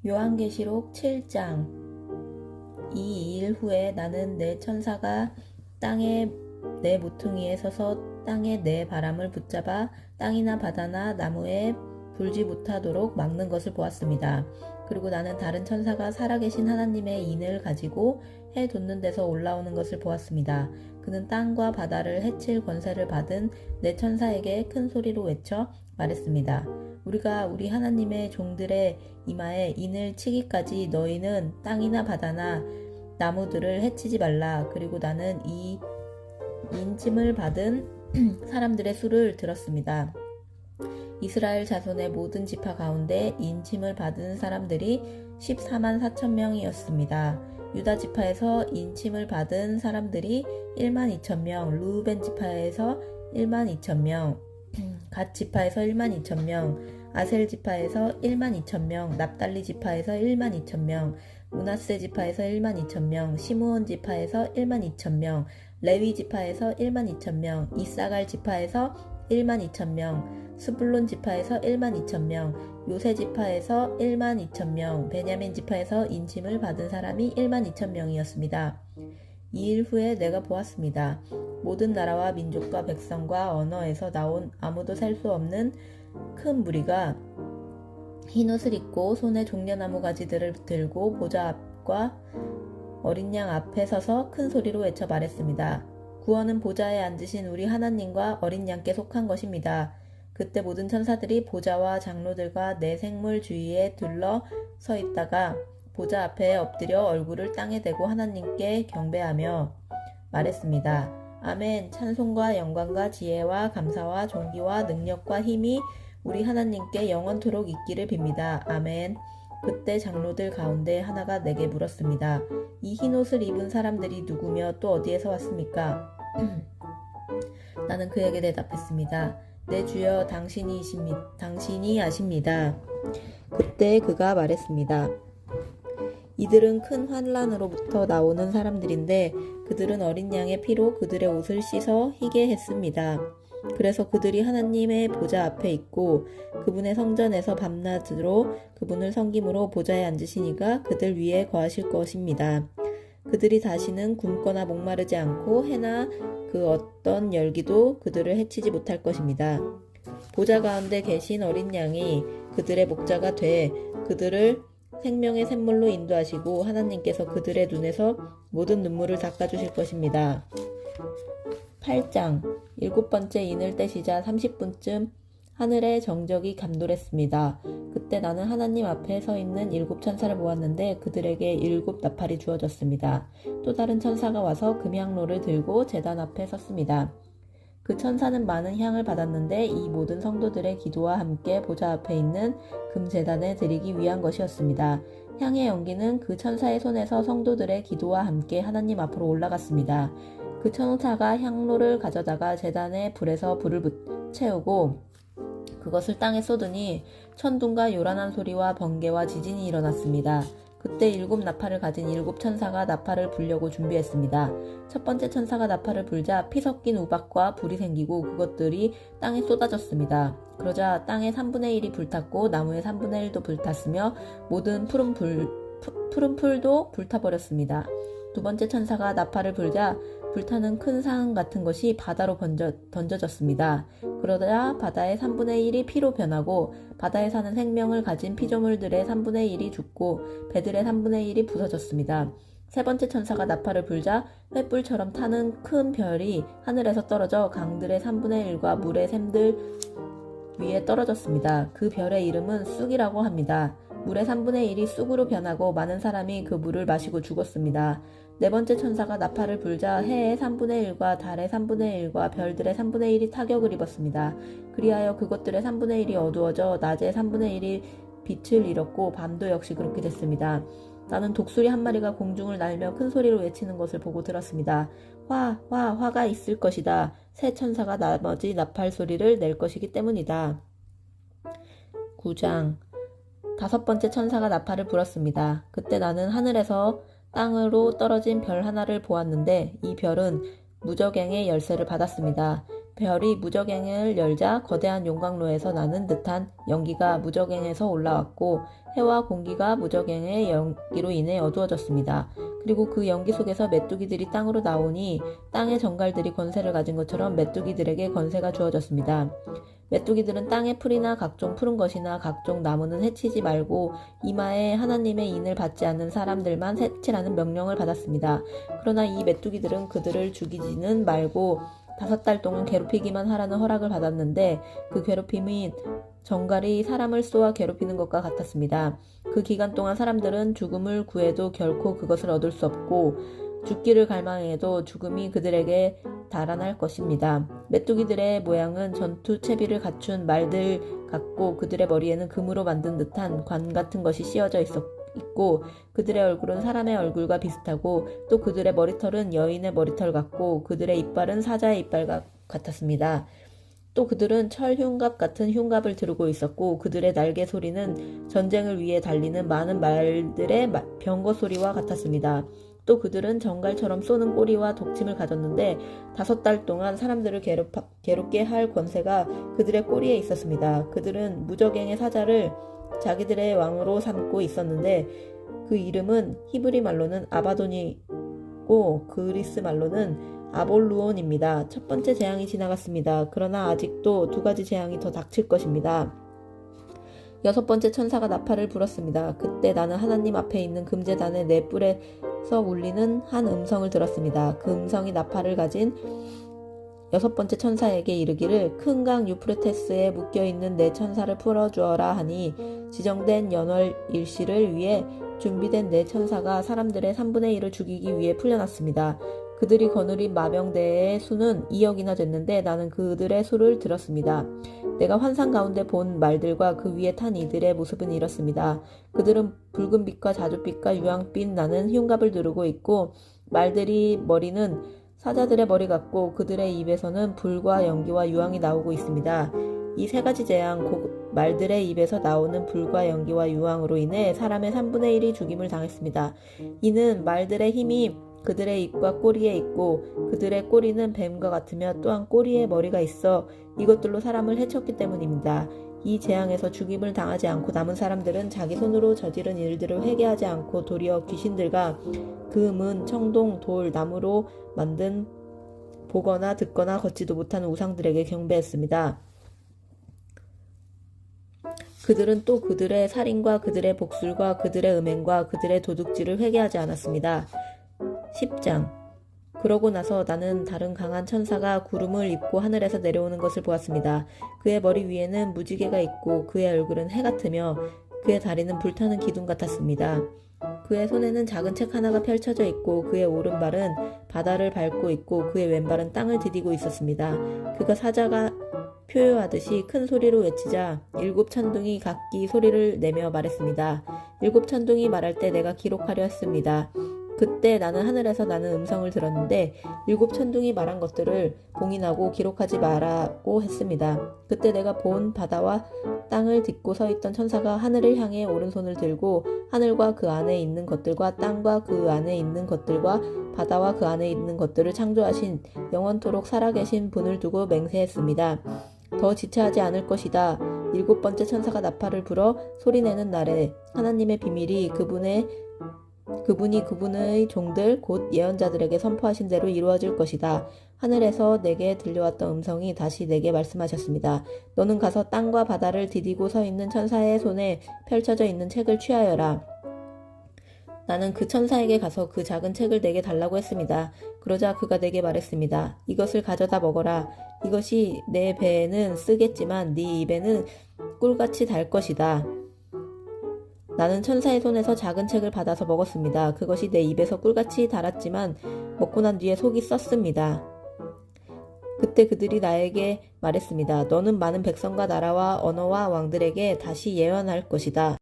요한계시록 7장. 이 일 후에 나는 내 천사가 땅에 내 모퉁이에 서서 땅에 내 바람을 붙잡아 땅이나 바다나 나무에 불지 못하도록 막는 것을 보았습니다. 그리고 나는 다른 천사가 살아계신 하나님의 인을 가지고 해 돋는 데서 올라오는 것을 보았습니다. 그는 땅과 바다를 해칠 권세를 받은 내 천사에게 큰 소리로 외쳐 말했습니다. 우리가 우리 하나님의 종들의 이마에 인을 치기까지 너희는 땅이나 바다나 나무들을 해치지 말라. 그리고 나는 이 인침을 받은 사람들의 수를 들었습니다. 이스라엘 자손의 모든 지파 가운데 인침을 받은 사람들이 14만 4천 명이었습니다. 유다 지파에서 인침을 받은 사람들이 1만 2천 명, 르우벤 지파에서 1만 2천 명, 갓 지파에서 1만 2천 명, 아셀 지파에서 1만 2천 명, 납달리 지파에서 1만 2천 명, 므낫세 지파에서 1만 2천 명, 시므온 지파에서 1만 2천 명, 레위 지파에서 1만 2천 명, 이사갈 지파에서 1만 2천 명, 스불론 지파에서 1만 2천 명, 요세 지파에서 1만 2천 명, 베냐민 지파에서 인침을 받은 사람이 1만 2천 명이었습니다. 이 일 후에 내가 보았습니다. 모든 나라와 민족과 백성과 언어에서 나온 아무도 셀 수 없는 큰 무리가 흰옷을 입고 손에 종려나무 가지들을 들고 보좌 앞과 어린 양 앞에 서서 큰 소리로 외쳐 말했습니다. 구원은 보좌에 앉으신 우리 하나님과 어린 양께 속한 것입니다. 그때 모든 천사들이 보좌와 장로들과 네 생물 주위에 둘러 서 있다가 보좌 앞에 엎드려 얼굴을 땅에 대고 하나님께 경배하며 말했습니다. 아멘. 찬송과 영광과 지혜와 감사와 존귀와 능력과 힘이 우리 하나님께 영원토록 있기를 빕니다. 아멘. 그때 장로들 가운데 하나가 내게 물었습니다. 이 흰옷을 입은 사람들이 누구며 또 어디에서 왔습니까? 나는 그에게 대답했습니다. 내 주여 당신이 아십니다. 그때 그가 말했습니다. 이들은 큰 환란으로부터 나오는 사람들인데 그들은 어린 양의 피로 그들의 옷을 씻어 희게 했습니다. 그래서 그들이 하나님의 보좌 앞에 있고 그분의 성전에서 밤낮으로 그분을 섬김으로 보좌에 앉으시니가 그들 위에 거하실 것입니다. 그들이 다시는 굶거나 목마르지 않고 해나 그 어떤 열기도 그들을 해치지 못할 것입니다. 보좌 가운데 계신 어린 양이 그들의 목자가 돼 그들을 생명의 샘물로 인도하시고 하나님께서 그들의 눈에서 모든 눈물을 닦아주실 것입니다. 8장. 일곱 번째 인을 떼시자 30분쯤 하늘의 정적이 감돌했습니다. 그때 나는 하나님 앞에 서 있는 일곱 천사를 보았는데 그들에게 일곱 나팔이 주어졌습니다. 또 다른 천사가 와서 금향로를 들고 제단 앞에 섰습니다. 그 천사는 많은 향을 받았는데 이 모든 성도들의 기도와 함께 보좌 앞에 있는 금제단에 드리기 위한 것이었습니다. 향의 연기는 그 천사의 손에서 성도들의 기도와 함께 하나님 앞으로 올라갔습니다. 그 천사가 향로를 가져다가 제단의 불에서 불을 채우고 그것을 땅에 쏟으니 천둥과 요란한 소리와 번개와 지진이 일어났습니다. 그때 일곱 나팔을 가진 일곱 천사가 나팔을 불려고 준비했습니다. 첫 번째 천사가 나팔을 불자 피 섞인 우박과 불이 생기고 그것들이 땅에 쏟아졌습니다. 그러자 땅의 3분의 1이 불탔고 나무의 3분의 1도 불탔으며 모든 푸른 풀도 불타버렸습니다. 두 번째 천사가 나팔을 불자 불타는 큰 상 같은 것이 바다로 던져졌습니다. 그러자 바다의 3분의 1이 피로 변하고 바다에 사는 생명을 가진 피조물들의 3분의 1이 죽고 배들의 3분의 1이 부서졌습니다. 세 번째 천사가 나팔을 불자 횃불처럼 타는 큰 별이 하늘에서 떨어져 강들의 3분의 1과 물의 샘들 위에 떨어졌습니다. 그 별의 이름은 쑥이라고 합니다. 물의 3분의 1이 쑥으로 변하고 많은 사람이 그 물을 마시고 죽었습니다. 네 번째 천사가 나팔을 불자 해의 3분의 1과 달의 3분의 1과 별들의 3분의 1이 타격을 입었습니다. 그리하여 그것들의 3분의 1이 어두워져 낮의 3분의 1이 빛을 잃었고 밤도 역시 그렇게 됐습니다. 나는 독수리 한 마리가 공중을 날며 큰 소리로 외치는 것을 보고 들었습니다. 화가 있을 것이다. 새 천사가 나머지 나팔 소리를 낼 것이기 때문이다. 9장. 다섯 번째 천사가 나팔을 불었습니다. 그때 나는 하늘에서 땅으로 떨어진 별 하나를 보았는데 이 별은 무저갱의 열쇠를 받았습니다. 별이 무적행을 열자 거대한 용광로에서 나는 듯한 연기가 무적행에서 올라왔고 해와 공기가 무적행의 연기로 인해 어두워졌습니다. 그리고 그 연기 속에서 메뚜기들이 땅으로 나오니 땅의 정갈들이 권세를 가진 것처럼 메뚜기들에게 권세가 주어졌습니다. 메뚜기들은 땅의 풀이나 각종 푸른 것이나 각종 나무는 해치지 말고 이마에 하나님의 인을 받지 않는 사람들만 해치라는 명령을 받았습니다. 그러나 이 메뚜기들은 그들을 죽이지는 말고 5달 동안 괴롭히기만 하라는 허락을 받았는데 그 괴롭힘이 정갈이 사람을 쏘아 괴롭히는 것과 같았습니다. 그 기간 동안 사람들은 죽음을 구해도 결코 그것을 얻을 수 없고 죽기를 갈망해도 죽음이 그들에게 달아날 것입니다. 메뚜기들의 모양은 전투 채비를 갖춘 말들 같고 그들의 머리에는 금으로 만든 듯한 관 같은 것이 씌어져 있고 그들의 얼굴은 사람의 얼굴과 비슷하고 또 그들의 머리털은 여인의 머리털 같고 그들의 이빨은 사자의 이빨 같았습니다. 또 그들은 철 흉갑 같은 흉갑을 들고 있었고 그들의 날개 소리는 전쟁을 위해 달리는 많은 말들의 병거 소리와 같았습니다. 또 그들은 정갈처럼 쏘는 꼬리와 독침을 가졌는데 5달 동안 사람들을 괴롭게 할 권세가 그들의 꼬리에 있었습니다. 그들은 무적행의 사자를 자기들의 왕으로 삼고 있었는데 그 이름은 히브리 말로는 아바돈이고 그리스 말로는 아볼루온입니다. 첫 번째 재앙이 지나갔습니다. 그러나 아직도 2가지 재앙이 더 닥칠 것입니다. 6번째 천사가 나팔을 불었습니다. 그때 나는 하나님 앞에 있는 금제단의 네 뿔에서 울리는 한 음성을 들었습니다. 그 음성이 나팔을 가진 6번째 천사에게 이르기를 큰 강 유프레테스에 묶여있는 네 천사를 풀어주어라 하니 지정된 연월 일시를 위해 준비된 네 천사가 사람들의 3분의 1을 죽이기 위해 풀려났습니다. 그들이 거느린 마병대의 수는 2억이나 됐는데 나는 그들의 수를 들었습니다. 내가 환상 가운데 본 말들과 그 위에 탄 이들의 모습은 이렇습니다. 그들은 붉은 빛과 자줏빛과 유황빛 나는 흉갑을 두르고 있고 말들이 머리는 사자들의 머리 같고 그들의 입에서는 불과 연기와 유황이 나오고 있습니다. 이 3가지 재앙 곧 말들의 입에서 나오는 불과 연기와 유황으로 인해 사람의 3분의 1이 죽임을 당했습니다. 이는 말들의 힘이 그들의 입과 꼬리에 있고 그들의 꼬리는 뱀과 같으며 또한 꼬리에 머리가 있어 이것들로 사람을 해쳤기 때문입니다. 이 재앙에서 죽임을 당하지 않고 남은 사람들은 자기 손으로 저지른 일들을 회개하지 않고 도리어 귀신들과 금, 청동, 돌, 나무로 만든 보거나 듣거나 걷지도 못하는 우상들에게 경배했습니다. 그들은 또 그들의 살인과 그들의 복술과 그들의 음행과 그들의 도둑질을 회개하지 않았습니다. 10장 그러고 나서 나는 다른 강한 천사가 구름을 입고 하늘에서 내려오는 것을 보았습니다. 그의 머리 위에는 무지개가 있고 그의 얼굴은 해 같으며 그의 다리는 불타는 기둥 같았습니다. 그의 손에는 작은 책 하나가 펼쳐져 있고 그의 오른발은 바다를 밟고 있고 그의 왼발은 땅을 디디고 있었습니다. 그가 사자가 표효하듯이 큰 소리로 외치자 7 천둥이 각기 소리를 내며 말했습니다. 7 천둥이 말할 때 내가 기록하려 했습니다. 그때 나는 하늘에서 나는 음성을 들었는데 7 천둥이 말한 것들을 봉인하고 기록하지 말라고 했습니다. 그때 내가 본 바다와 땅을 딛고 서 있던 천사가 하늘을 향해 오른손을 들고 하늘과 그 안에 있는 것들과 땅과 그 안에 있는 것들과 바다와 그 안에 있는 것들을 창조하신 영원토록 살아계신 분을 두고 맹세했습니다. 더 지체하지 않을 것이다. 7번째 천사가 나팔을 불어 소리내는 날에 하나님의 비밀이 그분이 그분의 종들 곧 예언자들에게 선포하신 대로 이루어질 것이다. 하늘에서 내게 들려왔던 음성이 다시 내게 말씀하셨습니다. 너는 가서 땅과 바다를 디디고 서 있는 천사의 손에 펼쳐져 있는 책을 취하여라. 나는 그 천사에게 가서 그 작은 책을 내게 달라고 했습니다. 그러자 그가 내게 말했습니다. 이것을 가져다 먹어라. 이것이 내 배에는 쓰겠지만 네 입에는 꿀같이 달 것이다. 나는 천사의 손에서 작은 책을 받아서 먹었습니다. 그것이 내 입에서 꿀같이 달았지만 먹고 난 뒤에 속이 썼습니다. 그때 그들이 나에게 말했습니다. 너는 많은 백성과 나라와 언어와 왕들에게 다시 예언할 것이다.